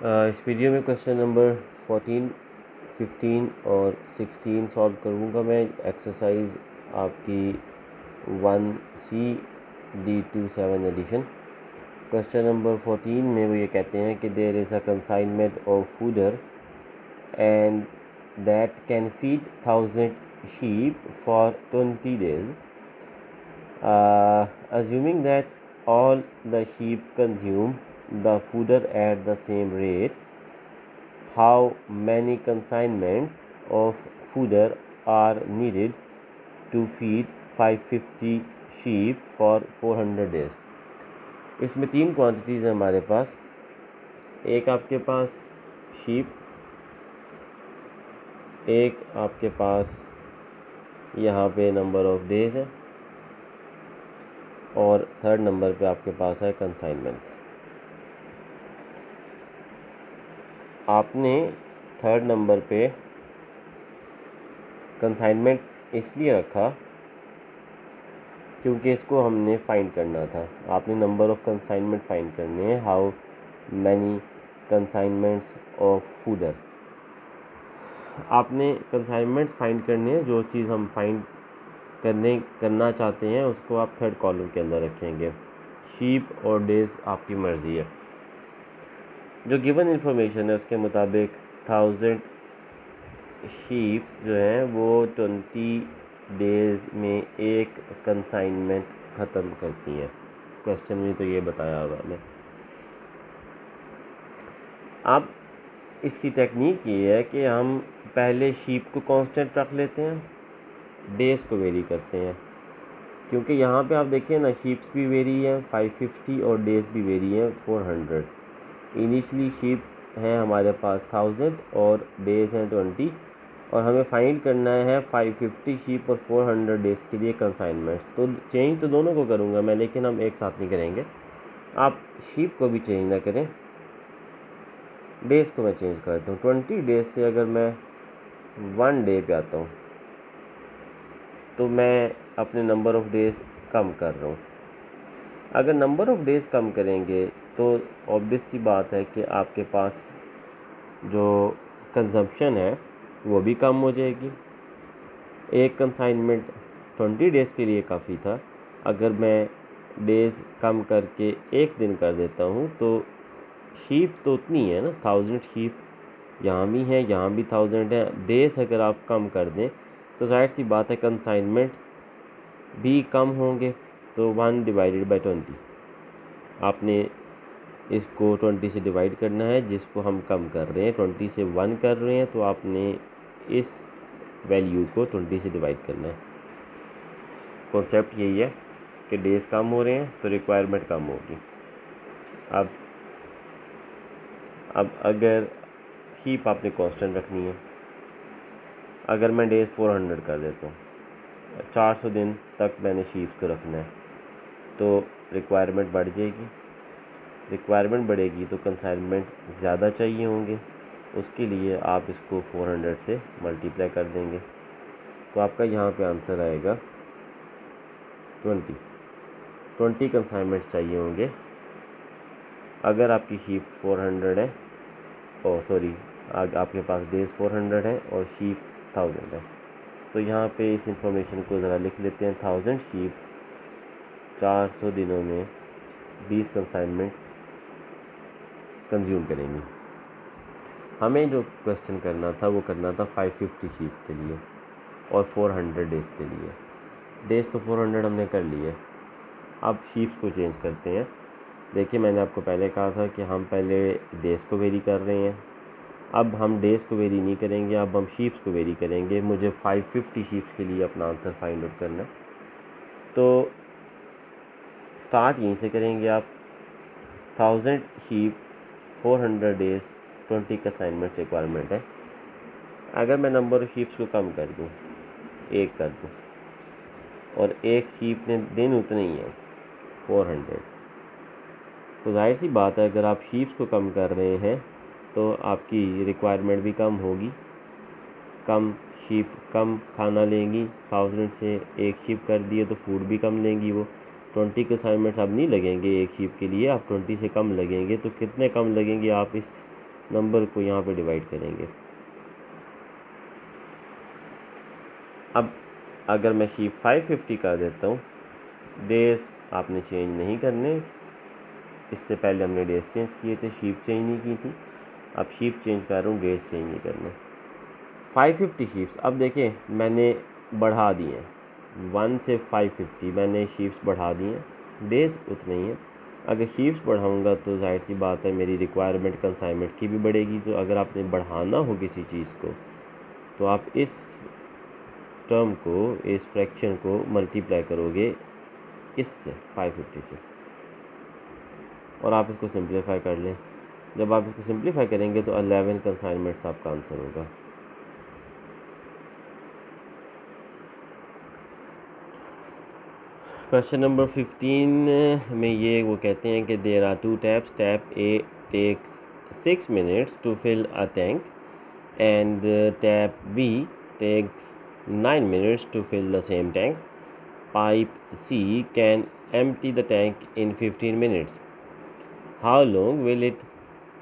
इस वीडियो में question number 14, 15 और 16 सॉल्व करूँगा मैं। एक्सरसाइज आपकी 1C D27 addition. Question number 14 में वो ये कहते हैं कि there is a consignment of fodder and that can feed 1000 sheep for 20 days. Assuming that all the sheep consume the fooder at the same rate, how many consignments of fooder are needed to feed 550 sheep for 400 days? इसमें तीन quantities हैं हमारे पास। एक आपके पास sheep, एक आपके पास यहाँ पे नंबर ऑफ डेज़ है और थर्ड नंबर पे आपके पास है कंसाइनमेंट्स। आपने थर्ड नंबर पे कंसाइनमेंट इसलिए रखा क्योंकि इसको हमने फाइंड करना था। आपने नंबर ऑफ कंसाइनमेंट फाइंड करने हैं, how many consignments of fodder. आपने कंसाइनमेंट्स फाइंड करने हैं, जो चीज़ हम फाइंड करना चाहते हैं उसको आप थर्ड कॉलम के अंदर रखेंगे। शीप और डेज़ आपकी मर्ज़ी है। जो गिवन इंफॉर्मेशन है उसके मुताबिक 1000 शीप्स जो हैं वो 20 डेज़ में एक कंसाइनमेंट ख़त्म करती हैं। क्वेश्चन में तो ये बताया हुआ है। अब इसकी टेक्निक ये है कि हम पहले शीप को कांस्टेंट रख लेते हैं, डेज़ को वेरी करते हैं। क्योंकि यहाँ पे आप देखिए ना, शीप्स भी वेरी हैं 550 और डेज़ भी वेरी हैं 400। इनिशियली शीप है हमारे पास 1000 और डेज़ हैं 20, और हमें फाइंड करना है 550 शीप और 400 डेज़ के लिए कंसाइनमेंट्स। तो चेंज तो दोनों को करूँगा मैं, लेकिन हम एक साथ नहीं करेंगे। आप शीप को भी चेंज ना करें, डेज़ को मैं चेंज करता हूँ। 20 डेज़ से अगर मैं 1 डे पे आता हूँ तो मैं अपने नंबर ऑफ़ डेज़ कम कर रहा हूँ। अगर नंबर ऑफ़ डेज़ कम करेंगे तो ऑब्वियस सी बात है कि आपके पास जो कंजम्पशन है वो भी कम हो जाएगी। एक कंसाइनमेंट 20 डेज़ के लिए काफ़ी था, अगर मैं डेज़ कम करके एक दिन कर देता हूँ तो शीप तो उतनी है ना, 1000 शीप यहाँ भी है, यहाँ भी 1000 है। डेज़ अगर आप कम कर दें तो जाहिर सी बात है कंसाइनमेंट भी कम होंगे। तो 1/20 आपने इसको 20 से डिवाइड करना है, जिसको हम कम कर रहे हैं 20 से 1 कर रहे हैं, तो आपने इस वैल्यू को 20 से डिवाइड करना है। कॉन्सेप्ट यही है कि डेज़ कम हो रहे हैं तो रिक्वायरमेंट कम होगी। अब अगर शीप आपने कांस्टेंट रखनी है, अगर मैं डेज़ 400 कर देता हूँ, 400 दिन तक मैंने शीप्स को रखना है, तो रिक्वायरमेंट बढ़ जाएगी। रिक्वायरमेंट बढ़ेगी तो कंसाइनमेंट ज़्यादा चाहिए होंगे, उसके लिए आप इसको 400 से मल्टीप्लाई कर देंगे। तो आपका यहाँ पे आंसर आएगा 20 कंसाइनमेंट्स चाहिए होंगे अगर आपकी शीप 400 है, आपके पास डेज़ 400 है और शीप 1000 है। तो यहाँ पे इस इंफॉर्मेशन को ज़रा लिख लेते हैं। 1000 शीप 400 दिनों में 20 कंसाइनमेंट कंज्यूम करेंगी। हमें जो क्वेश्चन करना था वो करना था 550 शीप के लिए और 400 डेज़ के लिए। डेज़ तो 400 हमने कर लिए, अब शीप्स को चेंज करते हैं। देखिए, मैंने आपको पहले कहा था कि हम पहले डेज़ को वेरी कर रहे हैं, अब हम डेज़ को वेरी नहीं करेंगे, अब हम शीप्स को वेरी करेंगे। मुझे 550 शीप्स के लिए अपना आंसर फाइंड आउट करना है, तो स्टार्ट यहीं से करेंगे आप। 1000 शीप 400 डेज़ 20 कंसाइनमेंट रिक्वायरमेंट है। अगर मैं नंबर ऑफ़ शीप्स को कम कर दूँ, एक कर दूँ, और एक शीप ने दिन उतने ही हैं 400, तो जाहिर सी बात है अगर आप शीप्स को कम कर रहे हैं तो आपकी रिक्वायरमेंट भी कम होगी। कम शीप कम खाना लेंगी, 1000 से एक शीप कर दिए तो फूड भी कम लेंगी। वो 20 कंसाइनमेंट्स अब नहीं लगेंगे एक शीप के लिए, आप 20 से कम लगेंगे। तो कितने कम लगेंगे आप इस नंबर को यहाँ पे डिवाइड करेंगे। अब अगर मैं शीप 550 कर देता हूँ, डेज आपने चेंज नहीं करने, इससे पहले हमने डेज चेंज किए थे, शीप चेंज नहीं की थी। अब शीप चेंज कर रहा हूँ, डेज चेंज नहीं करने। 550 शीप्स अब देखें मैंने बढ़ा दिए हैं, 1 से 550 मैंने शीप्स बढ़ा दिए हैं, डेज उतने ही हैं। अगर शीप्स बढ़ाऊंगा तो जाहिर सी बात है मेरी रिक्वायरमेंट कंसाइनमेंट की भी बढ़ेगी। तो अगर आपने बढ़ाना हो किसी चीज़ को तो आप इस टर्म को, इस फ्रैक्शन को मल्टीप्लाई करोगे इससे 550 से, और आप इसको सिंप्लीफाई कर लें। जब आप इसको सिंप्लीफाई करेंगे तो 11 कंसाइनमेंट्स आपका आंसर होगा। क्वेश्चन नंबर 15 में ये वो कहते हैं कि there are 2 taps, tap A takes 6 minutes to fill a tank and tap B takes 9 minutes to fill the same tank. Pipe C can empty the tank in 15 minutes. How long will it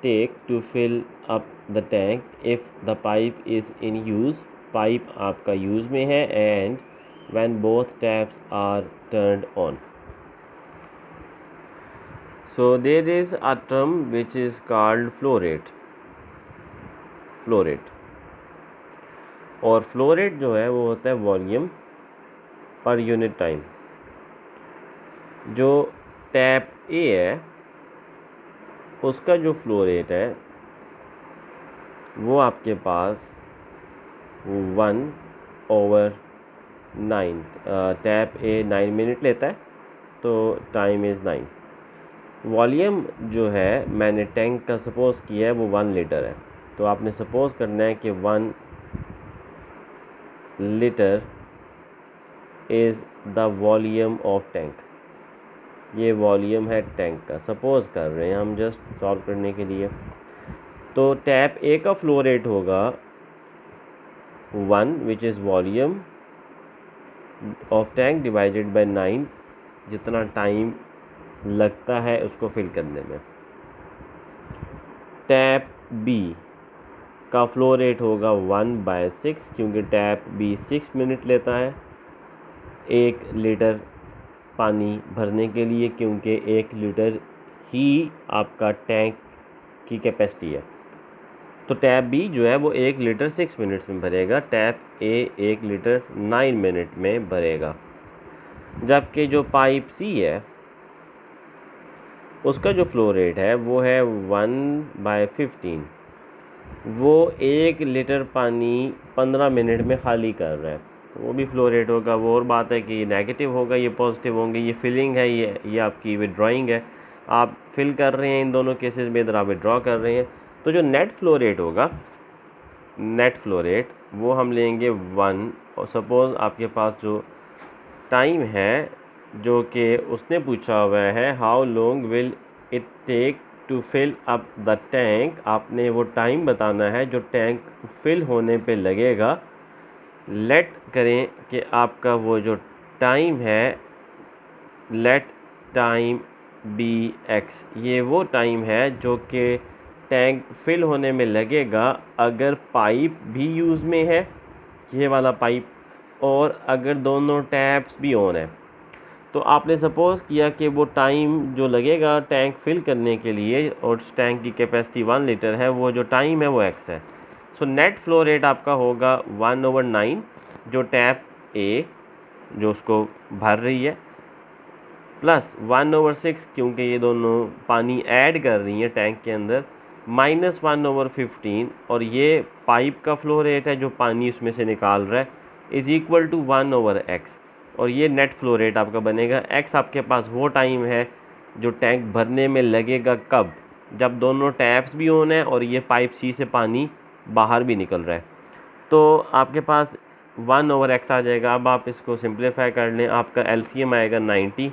take to fill up the tank if the pipe is in use? Pipe आपका use में है and when both taps are turned on. So there is a term which is called flow rate. Flow rate. और flow rate जो है वो होता है volume per unit time. जो टैप ए है उसका जो फ्लो रेट है वो आपके पास 1/9, टैप ए 9 मिनट लेता है तो टाइम इज़ 9। वॉल्यूम जो है मैंने टैंक का सपोज़ किया है वो 1 लीटर है, तो आपने सपोज़ करना है कि 1 litre is the volume of tank. ये वॉल्यूम है टैंक का, सपोज़ कर रहे हैं हम जस्ट सॉल्व करने के लिए। तो टैप ए का फ्लो रेट होगा 1 which is volume of tank divided by 9, जितना टाइम लगता है उसको फिल करने में। टैप बी का फ्लो रेट होगा 1/6 क्योंकि टैप बी 6 मिनट लेता है 1 लीटर पानी भरने के लिए, क्योंकि 1 लीटर ही आपका टैंक की कैपेसिटी है। तो टैप बी जो है वो 1 लीटर 6 मिनट्स में भरेगा, टैप ए 1 लीटर 9 मिनट में भरेगा। जबकि जो पाइप सी है उसका जो फ्लो रेट है वो है 1/15, वो 1 लीटर पानी 15 मिनट में खाली कर रहा है, तो वो भी फ्लो रेट होगा। वो और बात है कि ये नेगेटिव होगा, ये पॉजिटिव होंगे। ये फिलिंग है, ये आपकी विड्रॉइंग है, आप फिल कर रहे हैं इन दोनों केसेस में, इधर आप विड्रॉ कर रहे हैं। तो जो नेट फ्लो रेट होगा, नेट फ्लो रेट वो हम लेंगे 1, और सपोज़ आपके पास जो टाइम है जो कि उसने पूछा हुआ है how long will it take to fill up the tank, आपने वो टाइम बताना है जो टैंक फिल होने पे लगेगा। लेट करें कि आपका वो जो टाइम है, लेट टाइम बी एक्स, ये वो टाइम है जो कि टैंक फिल होने में लगेगा अगर पाइप भी यूज़ में है, ये वाला पाइप, और अगर दोनों टैप्स भी ऑन है। तो आपने सपोज़ किया कि वो टाइम जो लगेगा टैंक फिल करने के लिए, और उस टैंक की कैपेसिटी 1 लीटर है, वो जो टाइम है वो एक्स है। सो नेट फ्लो रेट आपका होगा 1/9 जो टैप ए जो उसको भर रही है, प्लस 1/6 क्योंकि ये दोनों पानी ऐड कर रही हैं टैंक के अंदर, माइनस 1/15, और ये पाइप का फ्लो रेट है जो पानी उसमें से निकाल रहा है, इज़ इक्वल टू 1/x, और ये नेट फ्लो रेट आपका बनेगा। x आपके पास वो टाइम है जो टैंक भरने में लगेगा, कब? जब दोनों टैप्स भी ऑन है और ये पाइप सी से पानी बाहर भी निकल रहा है। तो आपके पास 1/x आ जाएगा। अब आप इसको सिंप्लीफाई कर लें, आपका LCM आएगा 90,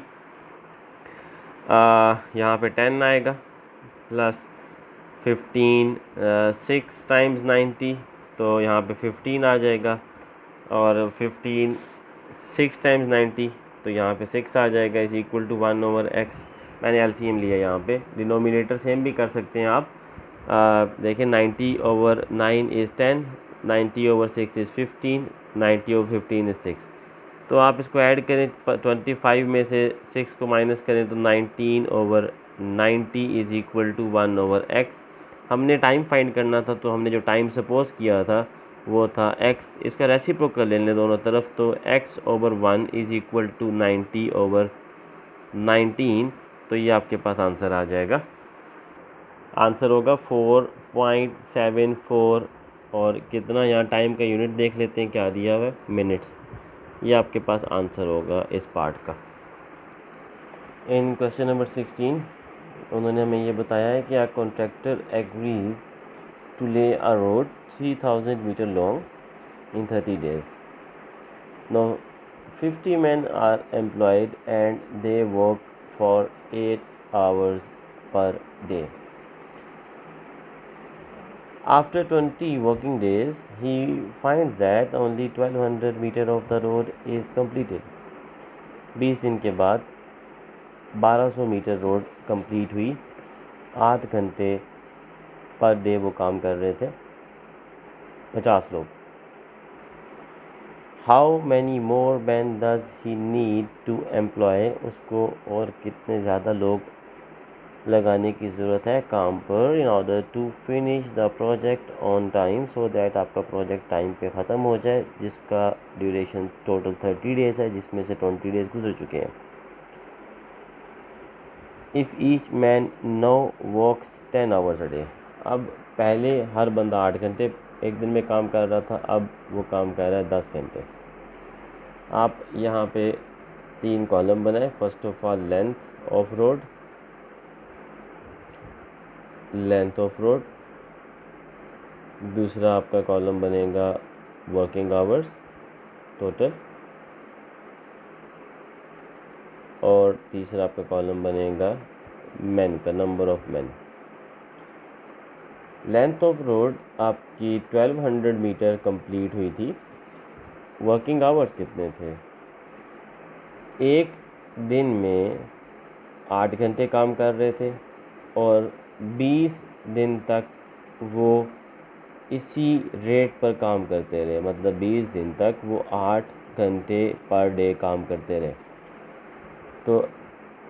यहाँ पे 10 आएगा, प्लस 15, 6 टाइम्स 90, तो यहाँ पे 15 आ जाएगा, और 15 6 टाइम्स 90 तो यहाँ पे 6 आ जाएगा, इज़ इक्वल टू 1/x। मैंने LCM लिया यहाँ पे, डिनोमिनेटर सेम भी कर सकते हैं आप, देखिए 90/9 इज़ 10, 90/6 इज़ 15, 90/15 इज़ 6। तो आप इसको ऐड करें, 25 में से 6 को माइनस करें तो 19/90 इज़ इक्वल टू 1/x। हमने टाइम फाइंड करना था, तो हमने जो टाइम सपोज किया था वो था x। इसका रेसिप्रोकल ले लें दोनों तरफ, तो x/1 इज़ इक्वल टू 90/19। तो ये आपके पास आंसर आ जाएगा। आंसर होगा 4.74। और कितना, यहाँ टाइम का यूनिट देख लेते हैं क्या दिया हुआ है, मिनट्स। ये आपके पास आंसर होगा इस पार्ट का। इन क्वेश्चन नंबर 16 उन्होंने हमें ये बताया है कि a contractor agrees to lay a road 3000 metre long in 30 days. Now 50 men are employed and they work for 8 hours per day. After 20 working days, he finds that only 1200 meter of the road is completed. 20 दिन के बाद 1200 metre road complete हुई। 8 घंटे per day वो काम कर रहे थे, 50 लोग। How many more man does he need to employ, उसको और कितने ज़्यादा लोग लगाने की ज़रूरत है काम पर, in order to finish the project on time, so that आपका प्रोजेक्ट टाइम पे ख़त्म हो जाए, जिसका ड्यूरेशन टोटल 30 डेज़ है, जिसमें से 20 डेज़ गुजर चुके हैं। If each man no works 10 hours a day. अब पहले हर बंदा 8 घंटे एक दिन में काम कर रहा था, अब वो काम कर रहा है 10 घंटे। आप यहाँ पे 3 कॉलम बनाए। First of all length of road, दूसरा आपका कॉलम बनेगा वर्किंग आवर्स टोटल, और तीसरा आपका कॉलम बनेगा मैन का, number of man. Length of road आपकी 1200 मीटर कंप्लीट हुई थी। वर्किंग आवर्स कितने थे? एक दिन में 8 घंटे काम कर रहे थे और 20 दिन तक वो इसी रेट पर काम करते रहे, मतलब 20 दिन तक वो 8 घंटे पर डे काम करते रहे। तो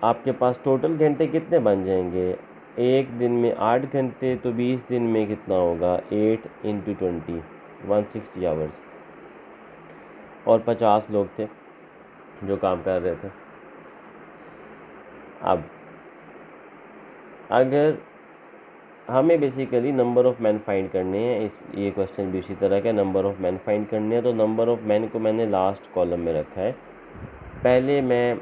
आपके पास टोटल घंटे कितने बन जाएंगे? एक दिन में 8 घंटे, तो 20 दिन में कितना होगा? 8 × 20, 160 आवर्स। और 50 लोग थे जो काम कर रहे थे। अब अगर हमें basically number of man find करने हैं, ये क्वेश्चन भी उसी तरह का, नंबर ऑफ़ मैन फाइंड करने हैं, तो नंबर ऑफ़ मैन को मैंने लास्ट कॉलम में रखा है। पहले मैं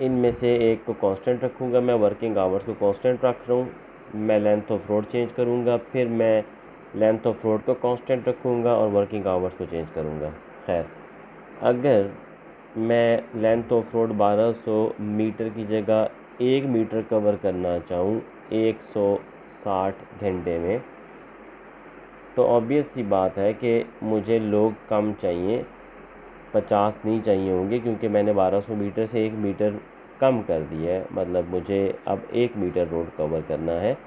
इनमें से एक को कांस्टेंट रखूँगा, मैं वर्किंग आवर्स को कांस्टेंट रख रहा हूँ। मैं लेंथ ऑफ रोड चेंज करूँगा, फिर मैं लेंथ ऑफ रोड को कांस्टेंट रखूँगा और वर्किंग आवर्स को चेंज करूँगा। खैर, अगर मैं लेंथ ऑफ रोड 1200 मीटर की जगह 1 मीटर कवर करना चाहूँ 160 घंटे में, तो ऑब्वियस सी बात है कि मुझे लोग कम चाहिए, 50 नहीं चाहिए होंगे, क्योंकि मैंने 1200 मीटर से 1 मीटर कम कर दिया है। मतलब मुझे अब 1 मीटर रोड कवर करना है।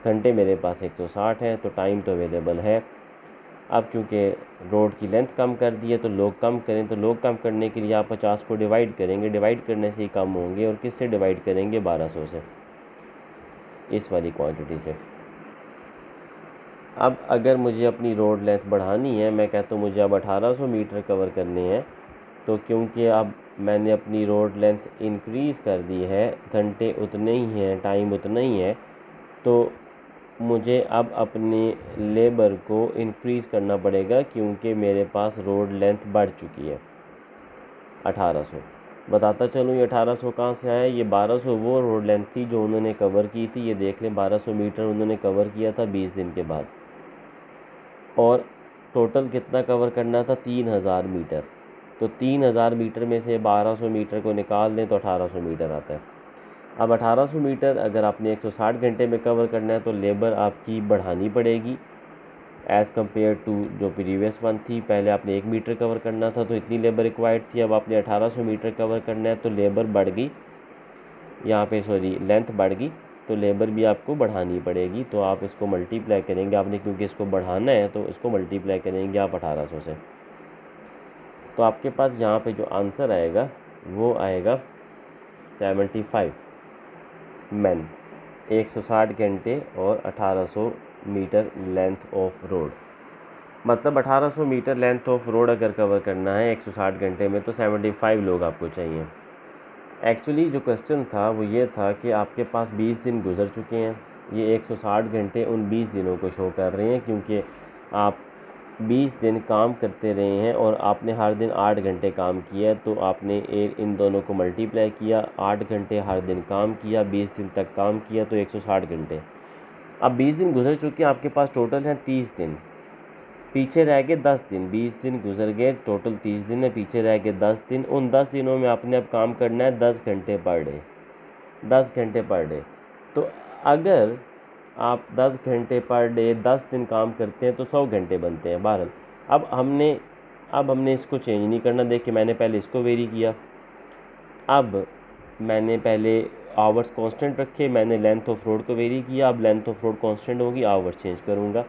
घंटे मेरे पास 160 हैं, तो टाइम तो अवेलेबल है। अब क्योंकि रोड की लेंथ कम कर दी है तो लोग कम करें, तो लोग कम करने के लिए आप 50 को डिवाइड करेंगे, डिवाइड करने से ही कम होंगे। और किससे डिवाइड करेंगे? 1200 से, इस वाली क्वांटिटी से। अब अगर मुझे अपनी रोड लेंथ बढ़ानी है, मैं कहता हूँ मुझे अब 1800 मीटर कवर करने हैं, तो क्योंकि अब मैंने अपनी रोड लेंथ इंक्रीज़ कर दी है, घंटे उतने ही हैं, टाइम उतना ही है, तो मुझे अब अपनी लेबर को इंक्रीज़ करना पड़ेगा, क्योंकि मेरे पास रोड लेंथ बढ़ चुकी है 1800। बताता चलूँ ये 1800 कहाँ से आया? ये 1200 वो रोड लेंथ थी जो उन्होंने कवर की थी। ये देख लें, 1200 मीटर उन्होंने कवर किया था 20 दिन के बाद, और टोटल कितना कवर करना था? 3000 मीटर। तो 3000 मीटर में से 1200 मीटर को निकाल दें तो 1800 मीटर आता है। अब 1800 मीटर अगर आपने 160 घंटे में कवर करना है, तो लेबर आपकी बढ़ानी पड़ेगी एज़ कम्पेयर टू जो प्रीवियस वन थी। पहले आपने 1 मीटर कवर करना था तो इतनी लेबर रिक्वायर्ड थी, अब आपने 1800 मीटर कवर करना है तो लेबर बढ़ गई, यहाँ पे सॉरी लेंथ बढ़ गई, तो लेबर भी आपको बढ़ानी पड़ेगी। तो आप इसको मल्टीप्लाई करेंगे, आपने क्योंकि इसको बढ़ाना है तो इसको मल्टीप्लाई करेंगे आप 1800 से। तो आपके पास यहाँ पे जो आंसर आएगा वो आएगा 75 मैन, 160 घंटे और 1800 मीटर लेंथ ऑफ रोड। मतलब 1800 मीटर लेंथ ऑफ रोड अगर कवर करना है 160 घंटे में तो 75 लोग आपको चाहिए। एक्चुअली जो क्वेश्चन था वो ये था कि आपके पास 20 दिन गुजर चुके हैं, ये 160 घंटे उन 20 दिनों को शो कर रहे हैं क्योंकि आप 20 दिन काम करते रहे हैं और आपने हर दिन 8 घंटे काम किया है। तो आपने इन दोनों को मल्टीप्लाई किया, 8 घंटे हर दिन काम किया, 20 दिन तक काम किया तो 160 घंटे। अब 20 दिन गुजर चुके हैं, आपके पास टोटल हैं 30 दिन, पीछे रह गए 10 दिन। 20 दिन गुजर गए, टोटल 30 दिन है, पीछे रह गए 10 दिन। उन 10 दिनों में आपने अब काम करना है 10 घंटे पर डे, 10 घंटे पर डे। तो अगर आप 10 घंटे पर डे 10 दिन काम करते हैं तो 100 घंटे बनते हैं। बहरहाल अब हमने इसको चेंज नहीं करना। देखिए मैंने पहले इसको वेरी किया, अब मैंने पहले आवर्स कांस्टेंट रखे, मैंने लेंथ ऑफ रोड को वेरी किया। अब लेंथ ऑफ रोड कांस्टेंट होगी, आवर्स चेंज करूँगा।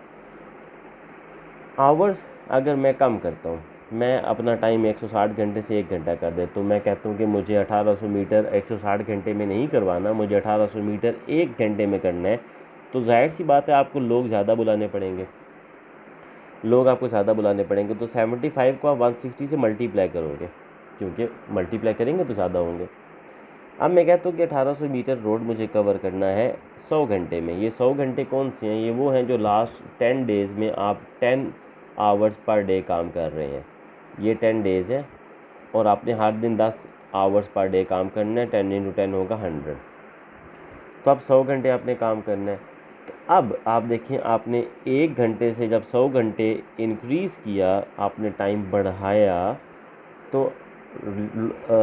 आवर्स अगर मैं कम करता हूँ, मैं अपना टाइम 160 घंटे से 1 घंटा कर देता हूँ, मैं कहता हूँ कि मुझे 1800 मीटर 160 घंटे में नहीं करवाना, मुझे 1800 मीटर 1 घंटे में करना है, तो जाहिर सी बात है आपको लोग ज़्यादा बुलाने पड़ेंगे, तो 75 को आप 160 से मल्टीप्लाई करोगे क्योंकि मल्टीप्लाई करेंगे तो ज़्यादा होंगे। अब मैं कहता हूँ कि 1800 मीटर रोड मुझे कवर करना है 100 घंटे में। ये 100 घंटे कौन से हैं? ये वो हैं जो लास्ट 10 डेज़ में आप 10 आवर्स पर डे काम कर रहे हैं। ये 10 डेज़ हैं और आपने हर दिन 10 आवर्स पर डे काम करना है। 10 × 10 होगा 100। तो अब 100 घंटे आपने काम करना है। तो अब आप देखिए, आपने 1 घंटे से जब 100 घंटे इंक्रीज़ किया, आपने टाइम बढ़ाया, तो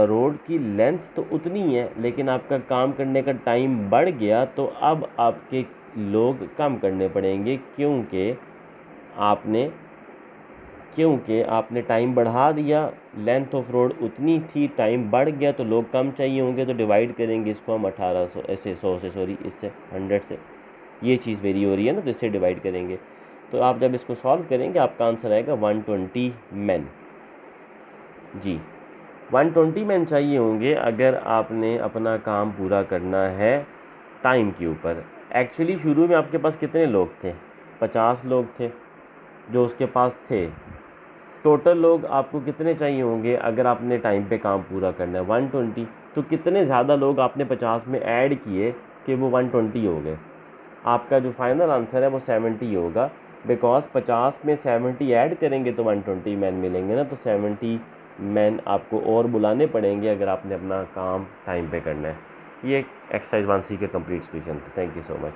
रोड की लेंथ तो उतनी है लेकिन आपका काम करने का टाइम बढ़ गया। तो अब आपके लोग कम करने पड़ेंगे क्योंकि आपने टाइम बढ़ा दिया, लेंथ ऑफ रोड उतनी थी, टाइम बढ़ गया तो लोग कम चाहिए होंगे। तो डिवाइड करेंगे इसको हम 1800 इससे 100 से ये चीज़ वेरी हो रही है ना, तो इससे डिवाइड करेंगे। तो आप जब इसको सॉल्व करेंगे आपका आंसर आएगा 120 मैन। जी 120 मैन चाहिए होंगे अगर आपने अपना काम पूरा करना है टाइम के ऊपर। एक्चुअली शुरू में आपके पास कितने लोग थे? 50 लोग थे जो उसके पास थे। टोटल लोग आपको कितने चाहिए होंगे अगर आपने टाइम पे काम पूरा करना है? 120। तो कितने ज़्यादा लोग आपने 50 में ऐड किए कि वो 120 हो गए? आपका जो फाइनल आंसर है वो 70 होगा, बिकॉज 50 में 70 ऐड करेंगे तो 120 मैन मिलेंगे ना। तो 70 मैन आपको और बुलाने पड़ेंगे अगर आपने अपना काम टाइम पे करना है। ये एक्सरसाइज 1C के कंप्लीट सॉल्यूशन था। Thank you so much.